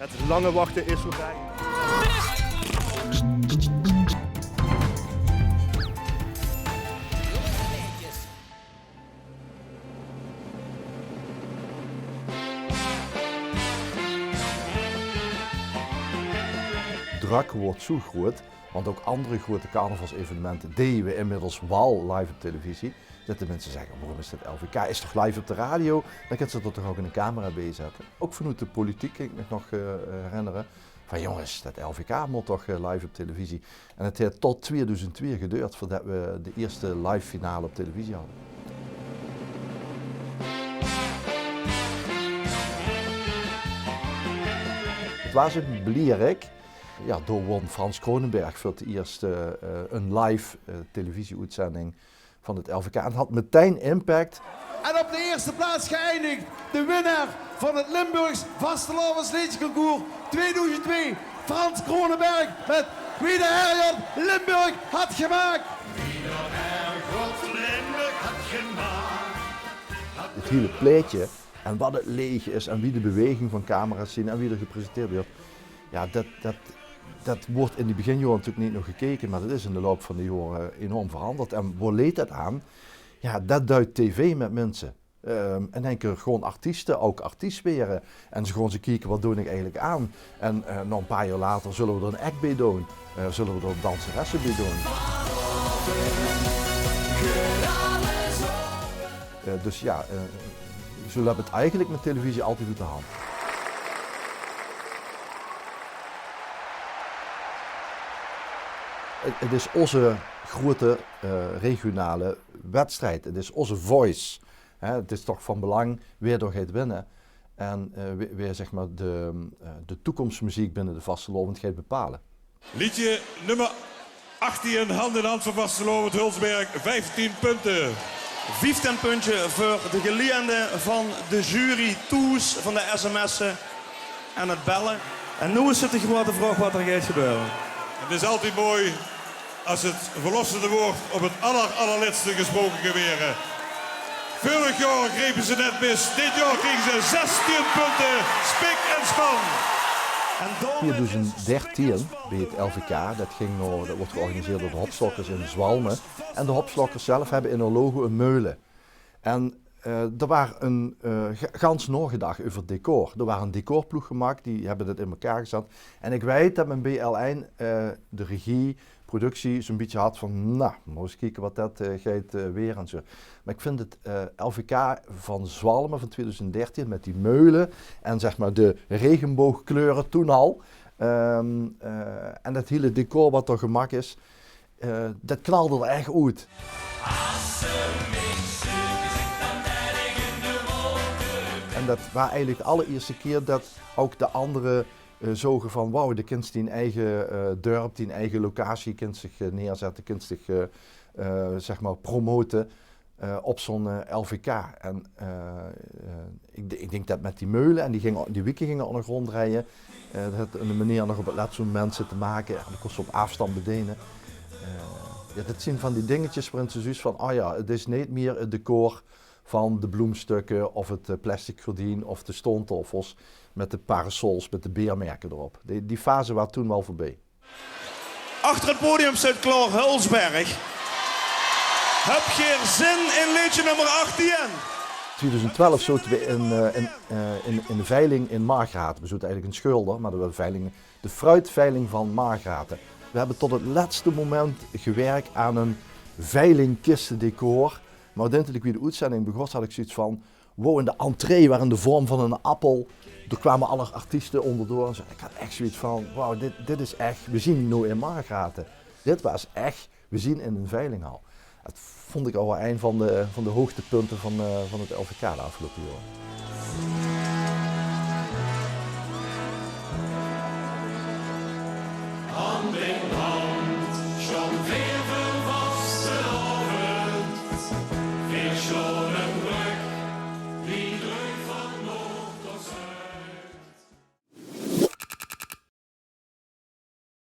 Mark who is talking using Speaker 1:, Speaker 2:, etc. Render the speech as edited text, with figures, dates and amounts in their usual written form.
Speaker 1: Het lange wachten is voorbij.
Speaker 2: Druk wordt zo groot, want ook andere grote carnavalsevenementen deden we inmiddels wel live op televisie. Dat de mensen zeggen, waarom is dit LVK? Is toch live op de radio? Dan kunnen ze er toch ook een camera bij zetten. Ook vanuit de politiek kan ik me nog herinneren. Van jongens, dat LVK moet toch live op televisie. En het heeft tot 2002 geduurd voordat we de eerste live finale op televisie hadden. Het was een belangrijk. Ja, door won Frans Kronenberg voor het eerst een live televisieuitzending van het LVK. En het had meteen impact.
Speaker 3: En op de eerste plaats geëindigd de winnaar van het Limburgs Vastelavondsliedjesconcours 2002, Frans Kronenberg met Wie de Herjot Limburg had gemaakt.
Speaker 4: Wie de Herjot Limburg had gemaakt.
Speaker 2: Het hele pleitje en wat het leeg is en wie de beweging van camera's zien en wie er gepresenteerd wordt. Ja, dat wordt in die beginjaren natuurlijk niet nog gekeken, maar dat is in de loop van de jaren enorm veranderd. En waar leidt dat aan? Ja, dat duidt tv met mensen. En dan kun je gewoon artiesten ook artiest weren. En ze gewoon eens kijken, wat doe ik eigenlijk aan? En nog een paar jaar later zullen we er een act bij doen. Zullen we er danseressen bij doen. Dus ja, zo hebben het eigenlijk met televisie altijd uit de hand. Het is onze grote regionale wedstrijd. Het is onze voice. Het is toch van belang wie er gaat winnen. En weer zeg maar de toekomstmuziek binnen de vastelovend gaat bepalen.
Speaker 4: Liedje nummer 18, hand in hand van Vastelovend Hulsberg, 15 punten.
Speaker 5: 15 puntje voor de geleende van de jury, toes van de sms'en en het bellen. En nu is het de grote vraag wat er gaat gebeuren.
Speaker 4: Het is altijd mooi als het verlossende woord op het allerlaatste gesproken geweren. Vorig jaar grepen ze net mis, dit jaar kregen ze 16 punten, spik en span.
Speaker 2: In 2013 bij het LVK, dat wordt georganiseerd door de Hopstokkers in Zwalmen. En de Hopstokkers zelf hebben in hun logo een meulen. En er was een gans nagedacht over het decor. Er was een decorploeg gemaakt, die hebben dit in elkaar gezet. En ik weet dat mijn BL1 de regie, productie zo'n beetje had van, nou, moet eens kijken wat dat gaat weer en zo. Maar ik vind het LVK van Zwalmen van 2013 met die meulen en zeg maar de regenboogkleuren toen al. En dat hele decor wat er gemaakt is, dat knalde er echt uit. En dat was eigenlijk de allereerste keer dat ook de andere zogen van wauw, de kind die een eigen dorp, die een eigen locatie kunt zich neerzetten, kunt zich zeg maar promoten op zo'n LVK. En ik denk dat met die meulen en die wieken gingen ook nog rondrijden, dat een manier nog op het laatste moment te maken, en dat kost op afstand bedienen. Ja, dat zijn van die dingetjes waarin ze zoiets van, oh ja, het is niet meer het decor van de bloemstukken of het plastic gordijn of de stoomtoffels met de parasols, met de beermerken erop. Die fase was toen wel voorbij.
Speaker 5: Achter het podium staat klaar Hulsberg. Heb je zin in liedje nummer 18?
Speaker 2: 2012 zaten we in de veiling in Margraten. We zaten eigenlijk in Schulder, maar de fruitveiling van Margraten. We hebben tot het laatste moment gewerkt aan een veilingkistendecor. Maar uiteindelijk wie de uitzending begon, had ik zoiets van, wow, in de entree waren in de vorm van een appel. Er kwamen alle artiesten onderdoor. En ik had echt zoiets van, wauw, dit is echt, we zien nu in Margraten. Dit was echt, we zien in een veilinghal. Dat vond ik al wel een van de hoogtepunten van het LVK de afgelopen jaar.